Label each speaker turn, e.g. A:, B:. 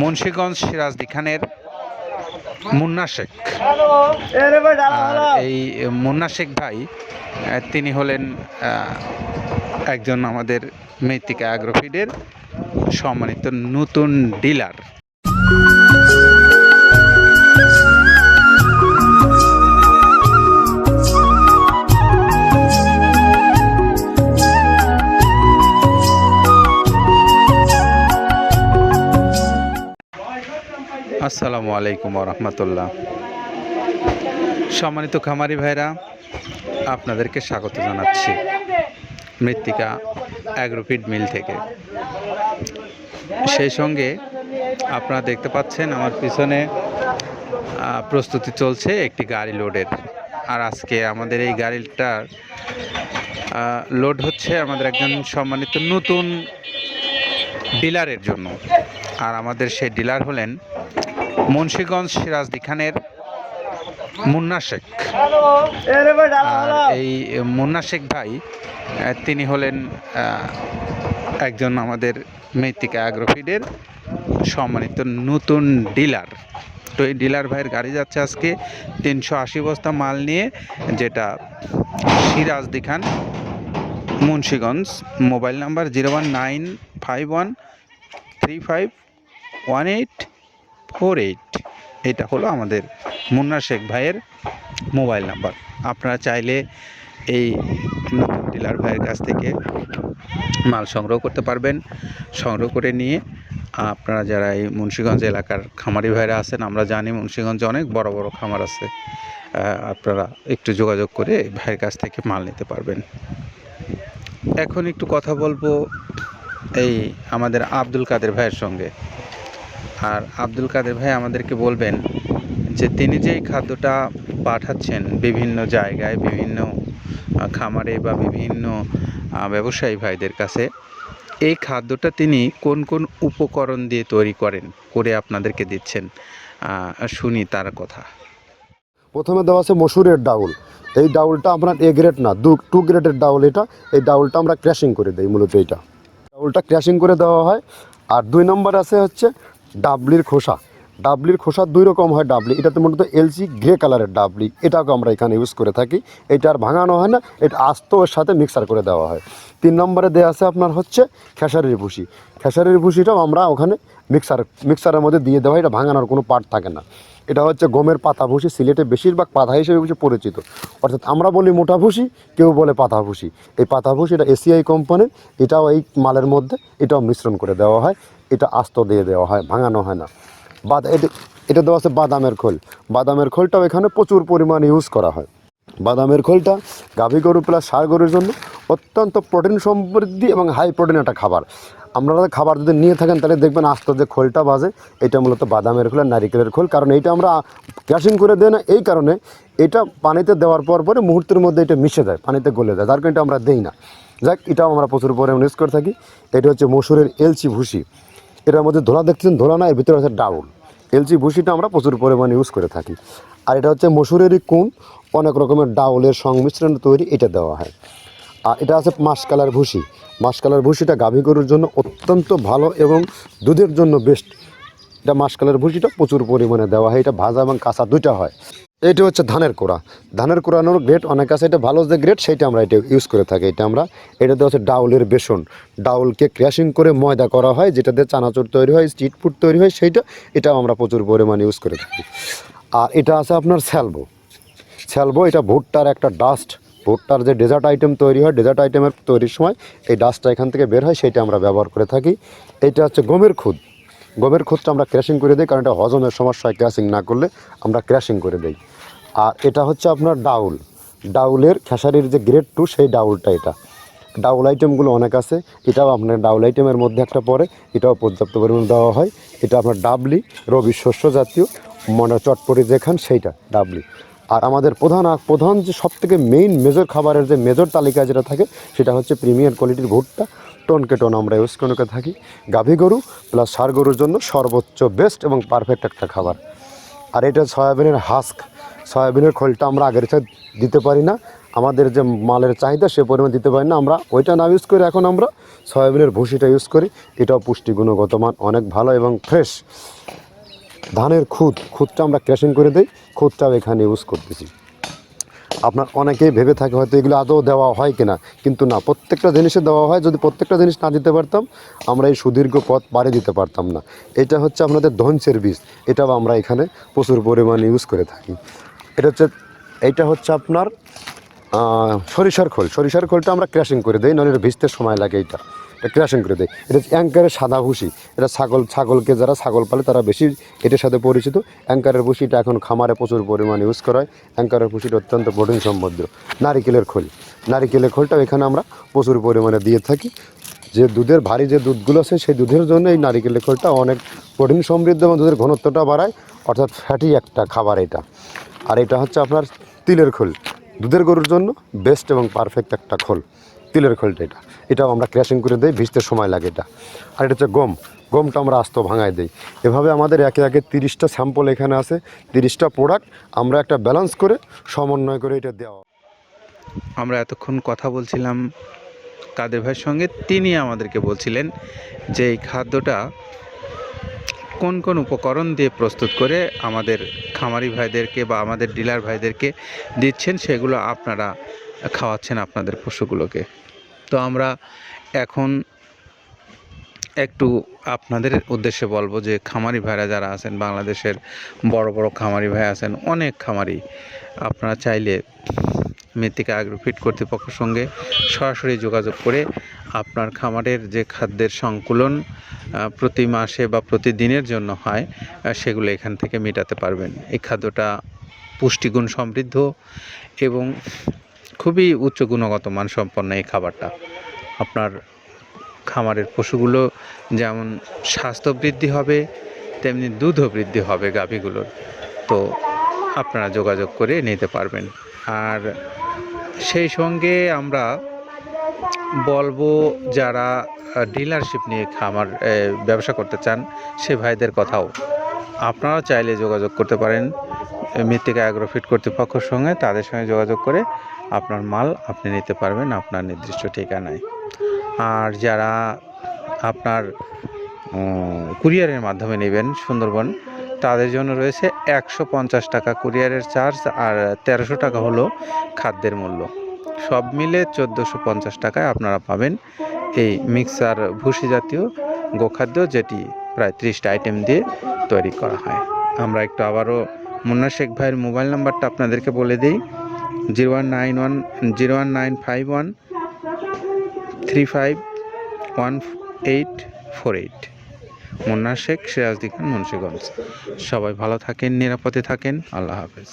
A: মুন্সিগঞ্জ সিরাজদি খানের মুন্না শেখ। এই মুন্না শেখ ভাই তিনি হলেন একজন আমাদের মৃত্তিকা অ্যাগ্রোফিডের সম্মানিত নতুন ডিলার। আসসালামু আলাইকুম রহমতুল্লাহ। সম্মানিত খামারি ভাইরা, আপনাদেরকে স্বাগত জানাচ্ছি মৃত্তিকা অ্যাগ্রোফিড মিল থেকে। সেই সঙ্গে আপনারা দেখতে পাচ্ছেন আমার পিছনে প্রস্তুতি চলছে একটি গাড়ি লোডের। আর আজকে আমাদের এই গাড়িটার লোড হচ্ছে আমাদের একজন সম্মানিত নতুন ডিলারের জন্য। আর আমাদের সেই ডিলার হলেন মুন্সিগঞ্জ সিরাজদি খানের মুন্না শেখ। এই মুন্না শেখ ভাই তিনি হলেন একজন আমাদের মৃত্তিকা অ্যাগ্রোফিডের সম্মানিত নতুন ডিলার। তো এই ডিলার ভাইয়ের গাড়ি যাচ্ছে আজকে 380 বস্তা মাল নিয়ে, যেটা Sirajdikhan Munshiganj. Mobile number 01951351848। এটা হলো আমাদের মুন্না শেখ ভাইয়ের মোবাইল নাম্বার। আপনারা চাইলে এই নতুন ডিলার ভাইয়ের কাছ থেকে মাল সংগ্রহ করতে পারবেন। সংগ্রহ করে নিয়ে আপনারা যারা এই মুন্সিগঞ্জ এলাকার খামারি ভাইরা আছেন, আমরা জানি মুন্সিগঞ্জে অনেক বড় বড় খামার আছে, আপনারা একটু যোগাযোগ করে ভাইয়ের কাছ থেকে মাল নিতে পারবেন। এখন একটু কথা বলবো এই আমাদের আব্দুল কাদের ভাইয়ের সঙ্গে। আর আব্দুল কাদের ভাই আমাদেরকে বলবেন যে তিনি যেই খাদ্যটা পাঠাচ্ছেন বিভিন্ন জায়গায়, বিভিন্ন খামারে বা বিভিন্ন ব্যবসায়ী ভাইদের কাছে, এই খাদ্যটা তিনি কোন কোন উপকরণ দিয়ে তৈরি করে আপনাদেরকে দিচ্ছেন, শুনি তার কথা।
B: প্রথমে দেওয়া আছে মসুরের ডাউল। এই ডাউলটা আপনার এ গ্রেড না, 2 গ্রেডের ডাউল এটা। এই ডাউলটা আমরা ক্র্যাশিং করে দিই, মূলত এইটা ডাউলটা ক্র্যাশিং করে দেওয়া হয়। আর 2 নম্বর আছে হচ্ছে ডাবলির খোসা। ডাবলির খোসা 2 রকম হয় ডাবলি, এটাতে মূলত এলসি গ্রে কালারের ডাবলি, এটাকে আমরা এখানে ইউজ করে থাকি। এটা আর ভাঙানো হয় না, এটা আস্ত ওর সাথে মিক্সার করে দেওয়া হয়। 3 নম্বরে দেওয়া আছে আপনার হচ্ছে খেসারির ভুসি। খেসারির ভুসিটাও আমরা ওখানে মিক্সারের মধ্যে দিয়ে দেওয়া হয়, এটা ভাঙানোর কোনো পার্ট থাকে না। এটা হচ্ছে গমের পাতা ভুসি, সিলেটে বেশিরভাগ পাতা হিসেবে পরিচিত। অর্থাৎ আমরা বলি মোটা ভুসি, কেউ বলে পাতা ভুসি। এই পাতা ভুসি এটা এসিআই কোম্পানির, এটাও এই মালের মধ্যে এটাও মিশ্রণ করে দেওয়া হয়। এটা আস্ত দিয়ে দেওয়া হয়, ভাঙানো হয় না। এটা দেওয়া আছে বাদামের খোল। বাদামের খোলটাও এখানে প্রচুর পরিমাণে ইউজ করা হয়। বাদামের খোলটা গাভী গরু প্লাস ষাঁড় গরুর জন্য অত্যন্ত প্রোটিন সমৃদ্ধি এবং হাই প্রোটিন একটা খাবার। আপনারা খাবার যদি নিয়ে থাকেন তাহলে দেখবেন আস্ত যে খোলটা বাজে, এটা মূলত বাদামের খোল আর নারিকেলের খোল। কারণ এইটা আমরা ক্র্যাশিং করে দেয় না, এই কারণে এটা পানিতে দেওয়ার পরে মুহূর্তের মধ্যে এটা মিশে যায়, পানিতে গলে যায়, যার কারণে এটা আমরা দেই না। যাক, এটাও আমরা প্রচুর পরিমাণে ইউজ করে থাকি। এটা হচ্ছে মসুরের এলচি ভুসি। এটার মধ্যে ধোলা দেখছেন, ধোলা না, এর ভিতরে আছে ডাউল। এলচি ভুসিটা আমরা প্রচুর পরিমাণে ইউজ করে থাকি। আর এটা হচ্ছে মসুরেরই কুন, অনেক রকমের ডাউলের সংমিশ্রণ তৈরি, এটা দেওয়া হয়। আর এটা আছে মাসকালার ভুসি। মাসকালার ভুসিটা গাভী গরুর জন্য অত্যন্ত ভালো এবং দুধের জন্য বেস্ট। এটা মাসকালার ভুসিটা প্রচুর পরিমাণে দেওয়া হয়। এটা ভাজা এবং কাঁচা দুইটা হয়। এটা হচ্ছে ধানের কোড়া। ধানের কোড়ানোর গ্রেড অনেক আছে, এটা ভালো যে গ্রেড সেইটা আমরা এটা ইউজ করে থাকি। এটা দেওয়া হচ্ছে ডাউলের বেসন। ডাউলকে ক্র্যাশিং করে ময়দা করা হয়, যেটা দিয়ে চানাচুর তৈরি হয়, স্ট্রিট ফুড তৈরি হয়, এটাও আমরা প্রচুর পরিমাণে ইউজ করে থাকি। আর এটা আছে আপনার স্যালবো। এটা ভুট্টার একটা ডাস্ট। ভুট্টার যে ডেজার্ট আইটেম তৈরি হয়, ডেজার্ট আইটেমের তৈরির সময় এই ডাস্টটা এখান থেকে বের হয়, সেইটা আমরা ব্যবহার করে থাকি। এটা হচ্ছে গমের খুদ। গমের খুদটা আমরা ক্র্যাশিং করে দিই, কারণ এটা হজমের সমস্যা হয়, ক্র্যাশিং না করলে আমরা ক্র্যাশিং করে দিই। আর এটা হচ্ছে আপনার ডাউলের খেসারির যে গ্রেড 2, সেই ডাউলটা। এটা ডাউল আইটেমগুলো অনেক আছে, এটাও আপনার ডাউল আইটেমের মধ্যে একটা পড়ে, এটাও পর্যাপ্ত পরিমাণ দেওয়া হয়। এটা আপনার ডাবলি, রবি শস্য জাতীয়, চটপটি যেখান সেইটা ডাবলি। আর আমাদের প্রধান যে সবথেকে মেজর খাবারের যে মেজর তালিকা যেটা থাকে, সেটা হচ্ছে প্রিমিয়ার কোয়ালিটির ভুট্টা। টনকে টন আমরা ইউজ করে থাকি। গাভী গরু প্লাস ষাঁড় গরুর জন্য সর্বোচ্চ বেস্ট এবং পারফেক্ট একটা খাবার। আর এটা সয়াবিনের হাস্ক। সয়াবিনের খোলটা আমরা আগের সাথে দিতে পারি না, আমাদের যে মালের চাহিদা সে পরিমাণ দিতে পারি না, আমরা ওইটা না ইউজ করে এখন আমরা সয়াবিনের ভুসিটা ইউজ করি। এটাও পুষ্টি গুণগত মান অনেক ভালো এবং ফ্রেশ। ধানের খুদটা আমরা ক্র্যাশিং করে দিই, খুদটাও এখানে ইউজ করতেছি। আপনার অনেকেই ভেবে থাকে হয়তো এগুলো আদৌ দেওয়া হয় কিনা, কিন্তু না, প্রত্যেকটা জিনিসে দেওয়া হয়। যদি প্রত্যেকটা জিনিস না দিতে পারতাম আমরা এই সুদীর্ঘ পথ পাড়ি দিতে পারতাম না। এটা হচ্ছে আপনাদের ধনসের বীজ, এটাও আমরা এখানে প্রচুর পরিমাণে ইউজ করে থাকি। এইটা হচ্ছে আপনার সরিষার খোলটা আমরা ক্র্যাশিং করে দিই, নাহলে এটা ভিজতে সময় লাগে। এটা ক্র্যাশিং করে দেয়। এটা অ্যাঙ্কারের সাদা ভুসি, এটা ছাগলকে যারা ছাগল পালে তারা বেশি এটার সাথে পরিচিত। অ্যাঙ্কারের ভুসিটা এখন খামারে প্রচুর পরিমাণে ইউজ করা হয়। অ্যাঙ্কারের ভুসিটা অত্যন্ত প্রোটিন সমৃদ্ধ। নারিকেলের খোলটাও এখানে আমরা প্রচুর পরিমাণে দিয়ে থাকি। যে দুধের ভারী যে দুধগুলো আছে সেই দুধের জন্য এই নারিকেলের খোলটা অনেক প্রোটিন সমৃদ্ধ এবং দুধের ঘনত্বটা বাড়ায়, অর্থাৎ ফ্যাটি একটা খাবার এটা। আর এটা হচ্ছে আপনার তিলের খোল, দুধের গরুর জন্য বেস্ট এবং পারফেক্ট একটা খোল, তিলের খোলটা। এটাও আমরা ক্র্যাশিং করে দিই, ভিজতে সময় লাগে এটা। আর এটা হচ্ছে গমটা আমরা আস্ত ভাঙায় দিই। এভাবে আমাদের একে 30টা স্যাম্পল এখানে আছে, 30টা প্রোডাক্ট আমরা একটা ব্যালেন্স করে সমন্বয় করে এটা দেওয়া।
A: আমরা এতক্ষণ কথা বলছিলাম কাদের ভাইয়ের সঙ্গে, তিনি আমাদেরকে বলছিলেন যে এই খাদ্যটা কোন কোন উপকরণ দিয়ে প্রস্তুত করে আমাদের খামারি ভাইদেরকে বা আমাদের ডিলার ভাইদেরকে দিচ্ছেন, সেগুলো আপনারা খাওয়াচ্ছেন আপনাদের পশুগুলোকে। তো আমরা এখন একটু আপনাদের উদ্দেশ্যে বলবো যে খামারি ভাইরা যারা আছেন, বাংলাদেশের বড় বড় খামারি ভাই আছেন, অনেক খামারি, আপনারা চাইলে মৃত্তিকা অ্যাগ্রোফিট কর্তৃপক্ষের সঙ্গে সরাসরি যোগাযোগ করে আপনার খামারের যে খাদ্যের সংকুলন প্রতি মাসে বা প্রতিদিনের জন্য হয় সেগুলো এখান থেকে মেটাতে পারবেন। এই খাদ্যটা পুষ্টিগুণ সমৃদ্ধ এবং খুবই উচ্চ গুণগত মানসম্পন্ন এই খাবারটা। আপনার খামারের পশুগুলো যেমন স্বাস্থ্য বৃদ্ধি হবে, তেমনি দুধও বৃদ্ধি হবে গাভীগুলোর। তো আপনারা যোগাযোগ করে নিতে পারবেন। আর সেই সঙ্গে আমরা বলবো যারা ডিলারশিপ নিয়ে খামার ব্যবসা করতে চান সে ভাইদের কথাও, আপনারা চাইলে যোগাযোগ করতে পারেন মৃত্তিকা অ্যাগ্রোফিট কর্তৃপক্ষের সঙ্গে। তাদের সঙ্গে যোগাযোগ করে আপনার মাল আপনি নিতে পারবেন আপনার নির্দিষ্ট ঠিকানায়। আর যারা আপনার কুরিয়ারের মাধ্যমে নেবেন সুন্দরবন, তাদের জন্য রয়েছে 150 টাকা কুরিয়ারের চার্জ, আর 1300 টাকা হলো খাদ্যের মূল্য। সব মিলে 1450 টাকায় আপনারা পাবেন এই মিক্সার ভুসি জাতীয় গোখাদ্য, যেটি প্রায় 30টা আইটেম দিয়ে তৈরি করা হয়। আমরা একটু আবারও মুন্না শেখ ভাইয়ের মোবাইল নাম্বারটা আপনাদেরকে বলে দিই, 01951 351848। মুন্না শেখ, সিরাজদি খান, মুন্সিগঞ্জ। সবাই ভালো থাকেন, নিরাপদে থাকেন। আল্লাহ হাফেজ।